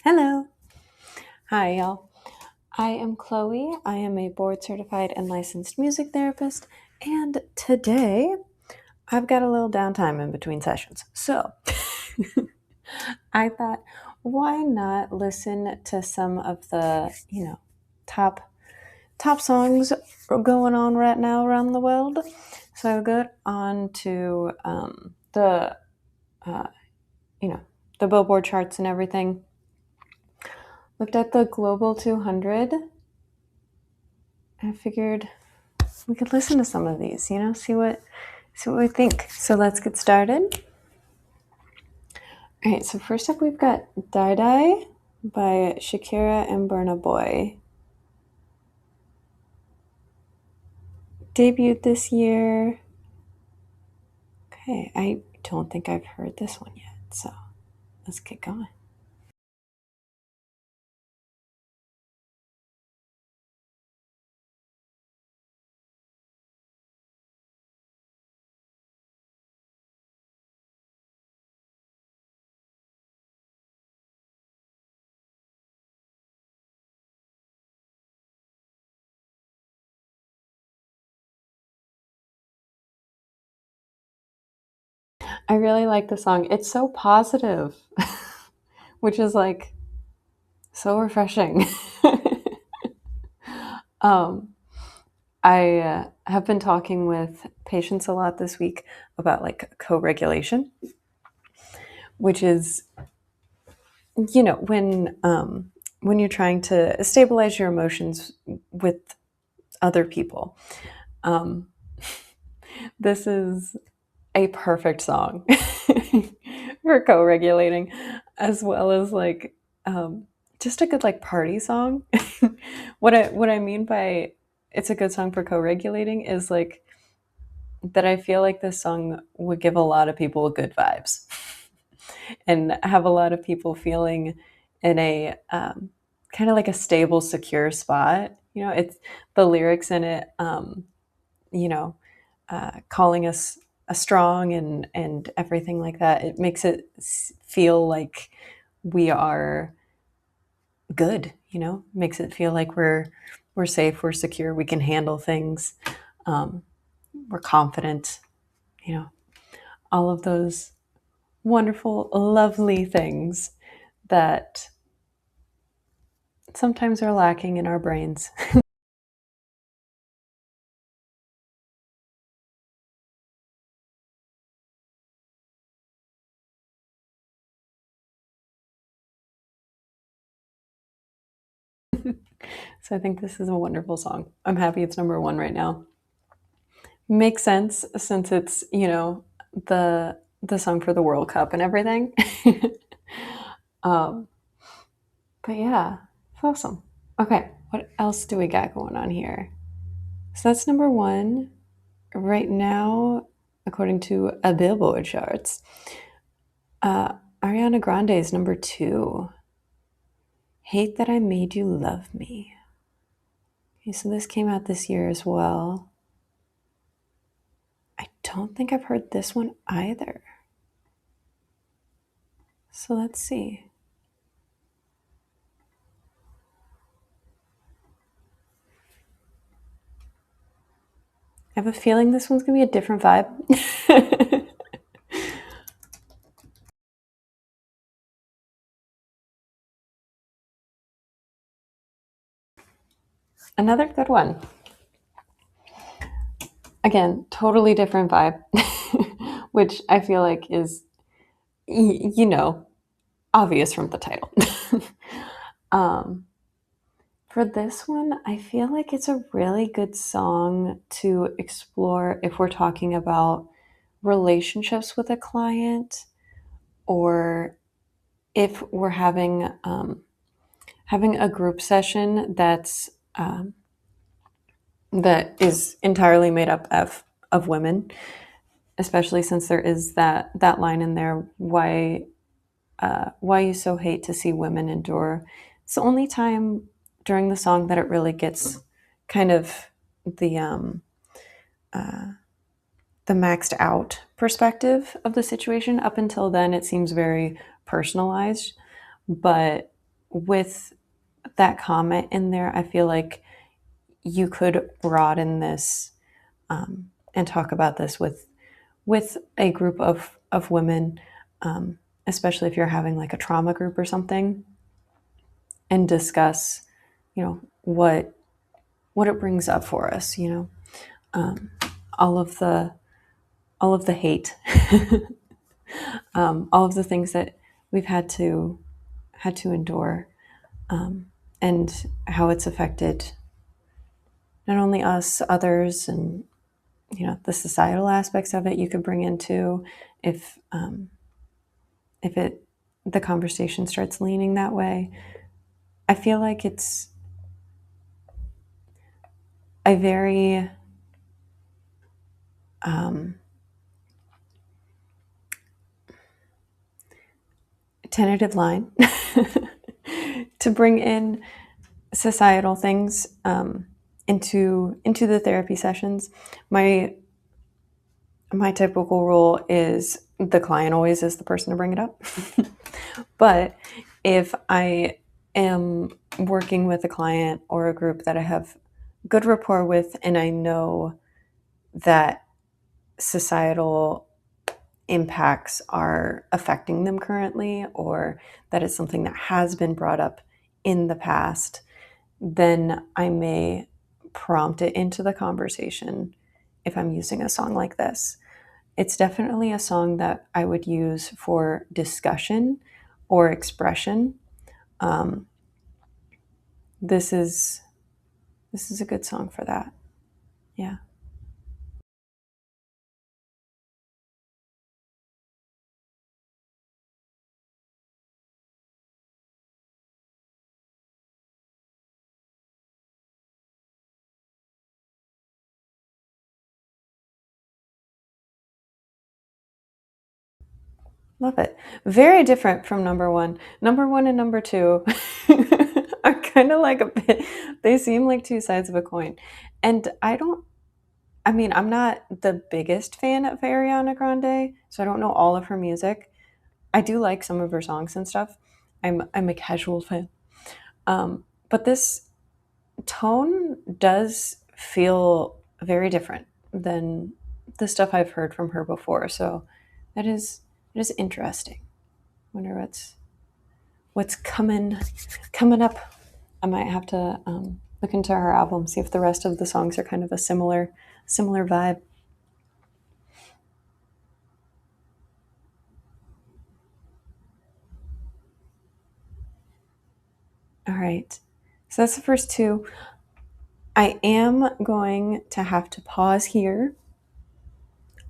Hello. Hi, y'all. I am Chloe. I am a board certified and licensed music therapist. And today I've got a little downtime in between sessions. So I thought, why not listen to some of the, top songs going on right now around the world? So I got on to uh, you know, the Billboard charts and everything. Looked at the Global 200. I figured we could listen to some of these, see what we think. So let's get started. All right, so first up we've got Dai Dai by Shakira and Burna Boy. Debuted this year. Okay, I don't think I've heard this one yet, so let's get going. I really like the song. It's so positive, which is like so refreshing. um, I have been talking with patients a lot this week about like co-regulation, which is, when you're trying to stabilize your emotions with other people. Um, this is a perfect song for co-regulating, as well as like just a good like party song. What I mean by it's a good song for co-regulating is like that I feel like this song would give a lot of people good vibes and have a lot of people feeling in a kind of like a stable, secure spot. It's the lyrics in it, you know, calling us a strong and everything like that. It makes it feel like we are good. Makes it feel like we're safe, we're secure, we can handle things, um, we're confident. You know, all of those wonderful, lovely things that sometimes are lacking in our brains. So I think this is a wonderful song. I'm happy it's number one right now. Makes sense since it's, the song for the World Cup and everything. um, but yeah, it's awesome. Okay, what else do we got going on here? So that's number one right now, according to a Billboard charts. Ariana Grande is number two. Hate That I Made You Love Me. Okay, so this came out this year as well. I don't think I've heard this one either. So let's see. I have a feeling this one's gonna be a different vibe. Another good one. Again, totally different vibe, which I feel like is, obvious from the title. um, for this one, I feel like it's a really good song to explore if we're talking about relationships with a client, or if we're having a group session that is entirely made up of women, especially since there is that line in there, why you so hate to see women endure. It's the only time during the song that it really gets kind of the uh, the maxed out perspective of the situation. Up until then, it seems very personalized, but with that comment in there, I feel like you could broaden this and talk about this with a group of women, especially if you're having like a trauma group or something, and discuss, what it brings up for us. Um, all of the all of the hate, all of the things that we've had to endure, and how it's affected not only us, others, and the societal aspects of it. You could bring into if it the conversation starts leaning that way. I feel like it's a very tentative line to bring in societal things into the therapy sessions. My typical rule is the client always is the person to bring it up. But if I am working with a client or a group that I have good rapport with, and I know that societal impacts are affecting them currently, or that it's something that has been brought up in the past, then I may prompt it into the conversation if I'm using a song like this. It's definitely a song that I would use for discussion or expression. Um, this is this is a good song for that. Yeah. Love it. Very different from number one. Number one and number two are kind of like a bit, they seem like two sides of a coin. And I mean, I'm not the biggest fan of Ariana Grande, so I don't know all of her music. I do like some of her songs and stuff. I'm a casual fan. But this tone does feel very different than the stuff I've heard from her before. So that is interesting. Wonder what's coming up. I might have to look into her album, see if the rest of the songs are kind of a similar vibe. All right, so that's the first two. I am going to have to pause here.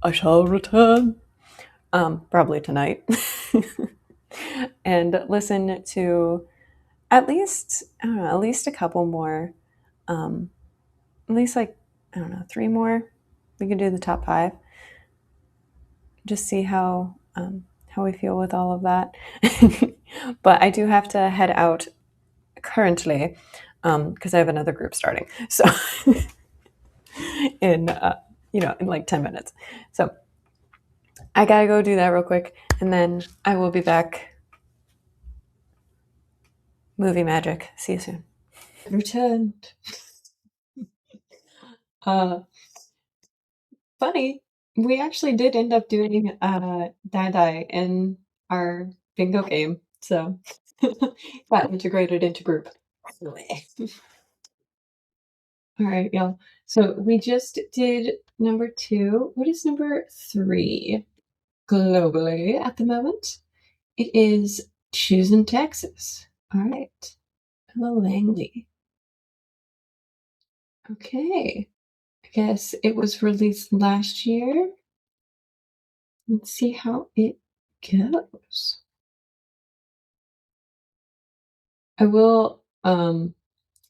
I shall return, probably tonight, and listen to at least, I don't know, at least a couple more, um, at least like, I don't know, three more. We can do the top five. Just see how we feel with all of that. But I do have to head out currently because I have another group starting. So in in like 10 minutes. So I gotta go do that real quick, and then I will be back. Movie magic. See you soon. Returned. Uh, Funny. We actually did end up doing Dai Dai in our bingo game. So got integrated into group. All right, y'all. So we just did number two. What is number three globally at the moment? It is Choosin, Texas. All right. Hello, Langley. Okay. I guess it was released last year. Let's see how it goes. I will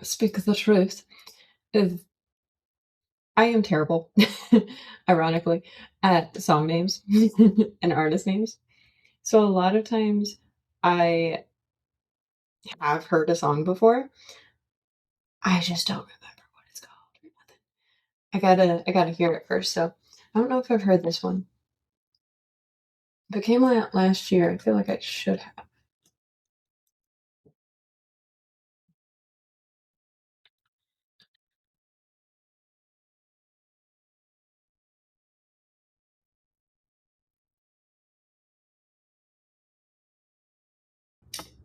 speak the truth. If I am terrible, ironically, at song names and artist names. So a lot of times I have heard a song before. I just don't remember what it's called or nothing. I gotta hear it first. So I don't know if I've heard this one. If it came out last year, I feel like I should have.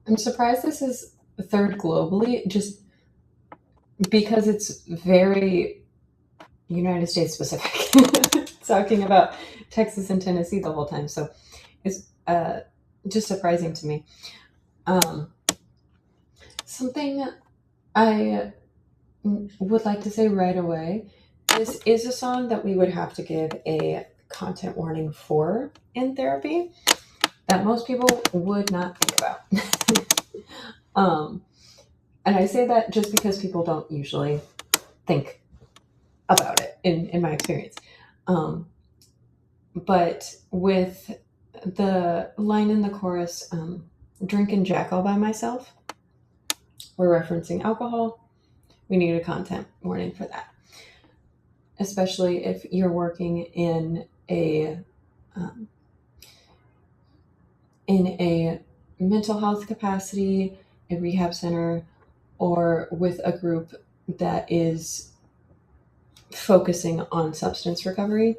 I'm surprised this is third globally, just because it's very United States specific. Talking about Texas and Tennessee the whole time, so it's just surprising to me. Um, Something I would like to say right away: this is a song that we would have to give a content warning for in therapy that most people would not think about. um, and I say that just because people don't usually think about it in my experience. Um, but with the line in the chorus, drink and jack all by myself, we're referencing alcohol. We need a content warning for that, especially if you're working um, in a mental health capacity, a rehab center, or with a group that is focusing on substance recovery.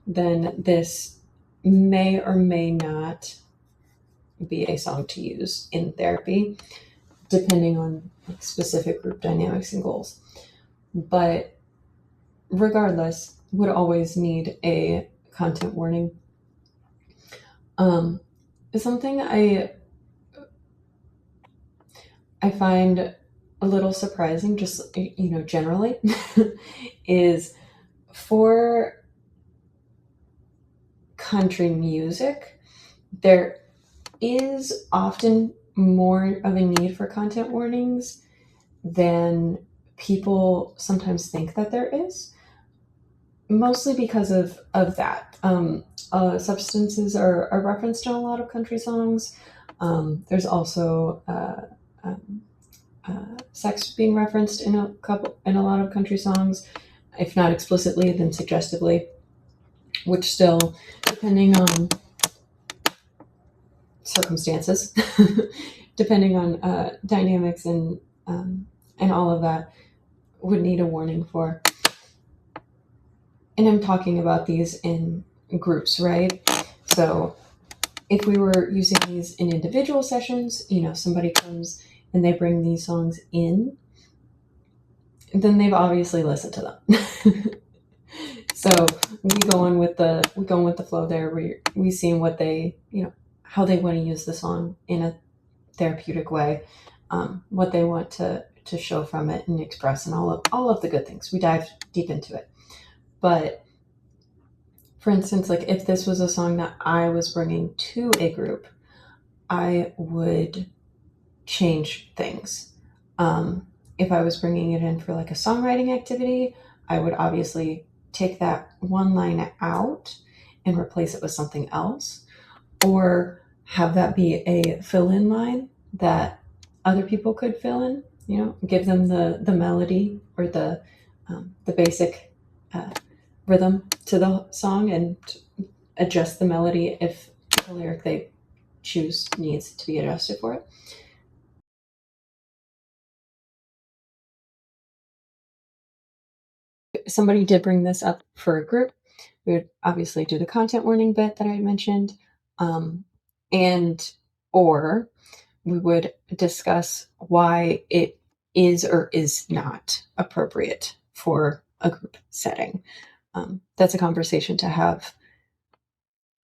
Then this may or may not be a song to use in therapy, depending on specific group dynamics and goals. But regardless, would always need a content warning. Um, Something I find a little surprising, just generally, is for country music, there is often more of a need for content warnings than people sometimes think that there is, mostly because of that. Substances are referenced in a lot of country songs. There's also um, sex being referenced in a lot of country songs, if not explicitly, then suggestively, which still, depending on circumstances, depending on dynamics and all of that, would need a warning for. And I'm talking about these in groups, right? So if we were using these in individual sessions, somebody comes and they bring these songs in, then they've obviously listened to them. So we go in with the flow there. We see what they how they want to use the song in a therapeutic way, what they want to show from it and express, and all of the good things. We dive deep into it. But for instance, like if this was a song that I was bringing to a group, I would change things. If I was bringing it in for like a songwriting activity, I would obviously take that one line out and replace it with something else, or have that be a fill-in line that other people could fill in. Give them the melody or the basic rhythm to the song, and adjust the melody if the lyric they choose needs to be adjusted for it. Somebody did bring this up for a group, we would obviously do the content warning bit that I mentioned, and or we would discuss why it is or is not appropriate for a group setting. That's a conversation to have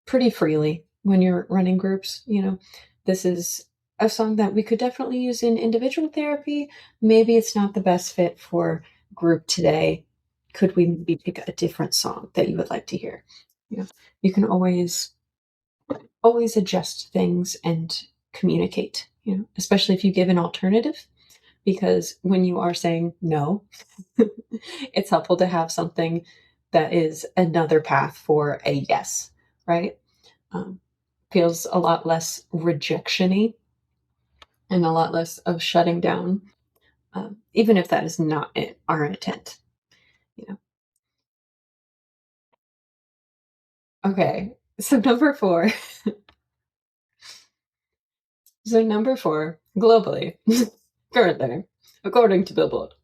pretty freely when you're running groups. This is a song that we could definitely use in individual therapy. Maybe it's not the best fit for group today. Could we maybe pick a different song that you would like to hear? You can always adjust things and communicate, especially if you give an alternative, because when you are saying no, it's helpful to have something that is another path for a yes, right? Um, Feels a lot less rejection-y and a lot less of shutting down, even if that is not our intent. You know. Okay, so number four. So number four, globally, currently, according to Billboard,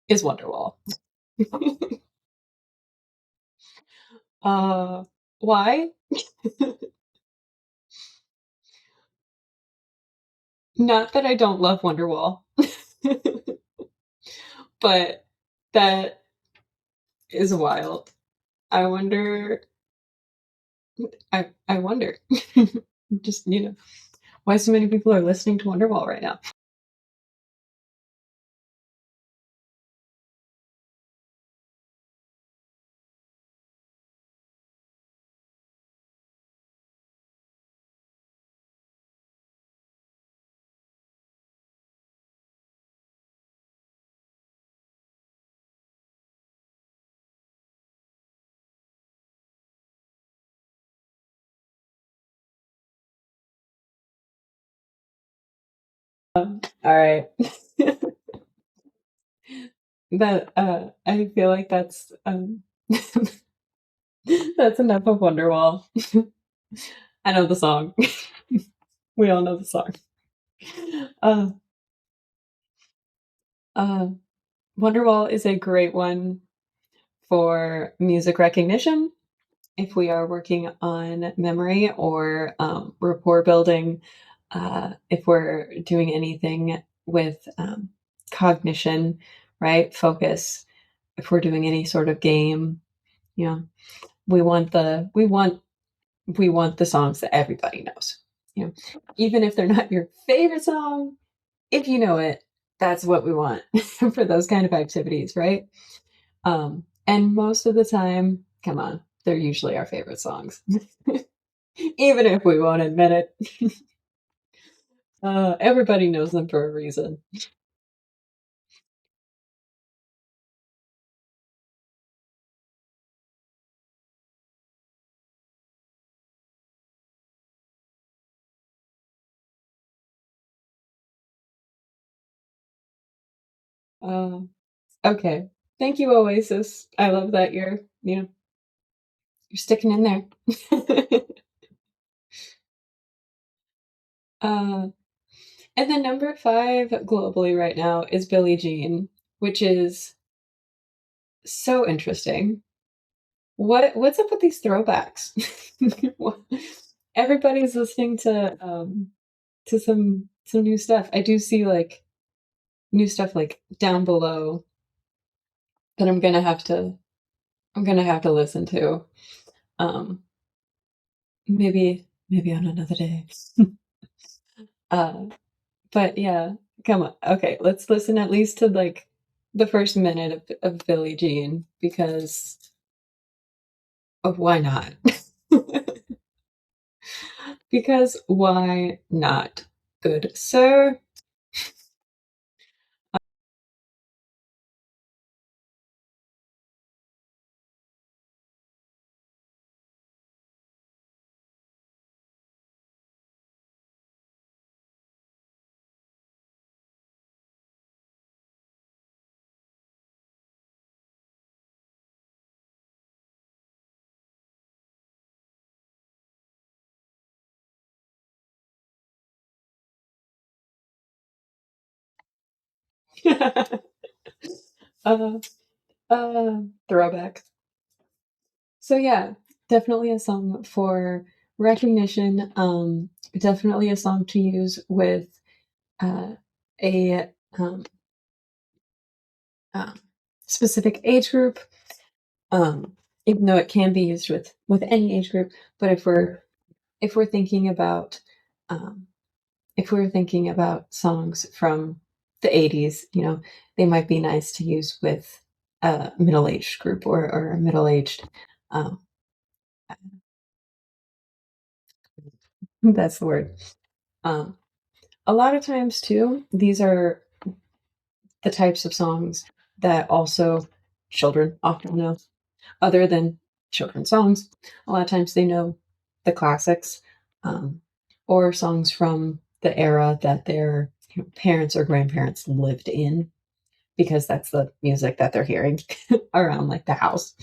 is Wonderwall. uh, why? Not that I don't love Wonderwall, but that is wild. I wonder. I wonder. Just why so many people are listening to Wonderwall right now. All right. That I feel like that's enough of Wonderwall. I know the song. We all know the song. Uh, uh, Wonderwall is a great one for music recognition if we are working on memory or rapport building. If we're doing anything with cognition, right? Focus. If we're doing any sort of game, you know, we want the we want the songs that everybody knows. You know, even if they're not your favorite song, if you know it, that's what we want for those kind of activities, right? And most of the time, come on, they're usually our favorite songs, even if we won't admit it. Everybody knows them for a reason. Uh, okay, thank you, Oasis. I love that you're sticking in there. uh, and then number 5 globally right now is Billie Jean, which is so interesting. What's up with these throwbacks? Everybody's listening to some new stuff. I do see like new stuff like down below that I'm gonna have to listen to. Um, maybe on another day. uh, but yeah, come on. Okay, let's listen at least to like the first minute of Billie Jean because of why not? Because why not? Good sir. uh, Throwback. So yeah, definitely a song for recognition. Definitely a song to use with uh, a um, specific age group. Even though it can be used with any age group, but if we're thinking about um, if we're thinking about songs from the 80s, they might be nice to use with a middle-aged group or a middle-aged. Um, that's the word. Um, a lot of times too, these are the types of songs that also children often know, other than children's songs. A lot of times they know the classics um, or songs from the era that their parents or grandparents lived in, because that's the music that they're hearing around like the house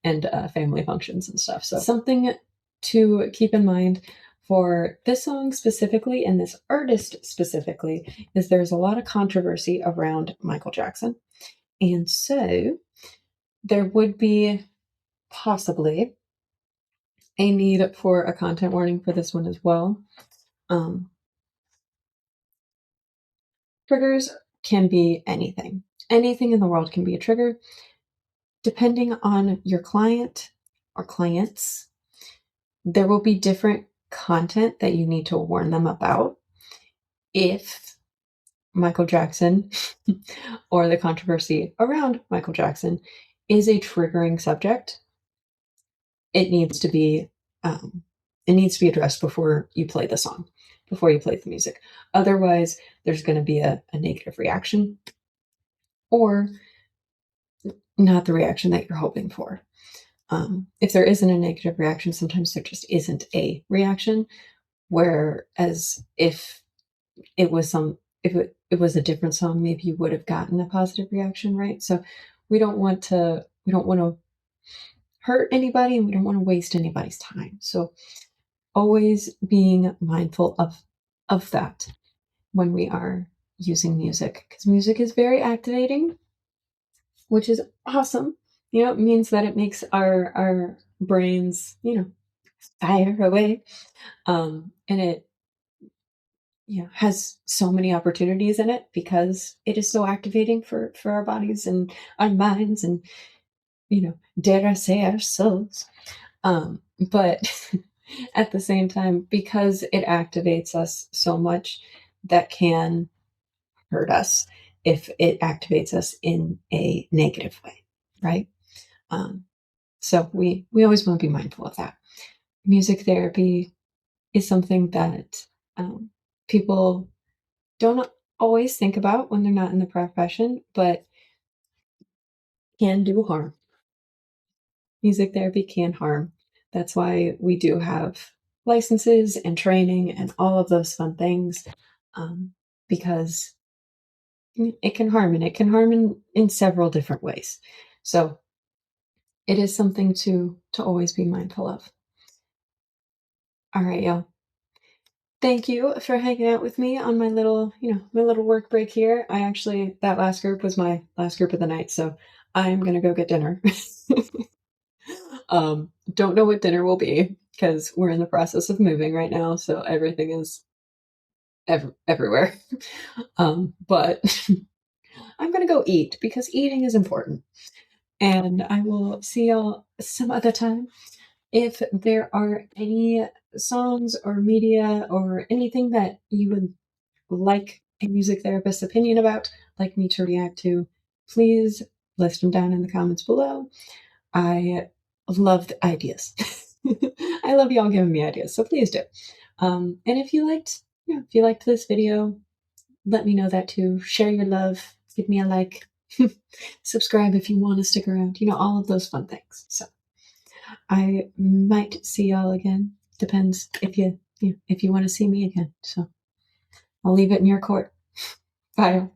and family functions and stuff. So something to keep in mind for this song specifically and this artist specifically is there's a lot of controversy around Michael Jackson. And so there would be possibly a need for a content warning for this one as well. Um, Triggers can be anything. Anything in the world can be a trigger. Depending on your client or clients, there will be different content that you need to warn them about. If Michael Jackson or the controversy around Michael Jackson is a triggering subject, it needs to be addressed before you play the song, before you play the music. Otherwise, there's going to be a negative reaction or not the reaction that you're hoping for. If there isn't a negative reaction, sometimes there just isn't a reaction. Whereas if it was it was a different song, maybe you would have gotten a positive reaction, right? So we don't want to hurt anybody, and we don't want to waste anybody's time. So always being mindful of that when we are using music, because music is very activating, which is awesome. It means that it makes our brains, fire away. And it has so many opportunities in it because it is so activating for our bodies and our minds and, dare I say, our souls. But at the same time, because it activates us so much, that can hurt us if it activates us in a negative way, right? So we always want to be mindful of that. Music therapy is something that people don't always think about when they're not in the profession, but can do harm. Music therapy can harm. That's why we do have licenses and training and all of those fun things, because it can harm, and it can harm in several different ways. So it is something to always be mindful of. All right, y'all. Thank you for hanging out with me on my little, my little work break here. That last group was my last group of the night, so I'm going to go get dinner. Don't know what dinner will be because we're in the process of moving right now, so everything is everywhere. But I'm going to go eat because eating is important. And I will see y'all some other time. If there are any songs or media or anything that you would like a music therapist's opinion about, like me to react to, please list them down in the comments below. I love the ideas. I love y'all giving me ideas, so please do. And if you liked this video, let me know that too. Share your love. Give me a like. Subscribe if you want to stick around. All of those fun things. So I might see y'all again. Depends if you want to see me again. So I'll leave it in your court. Bye.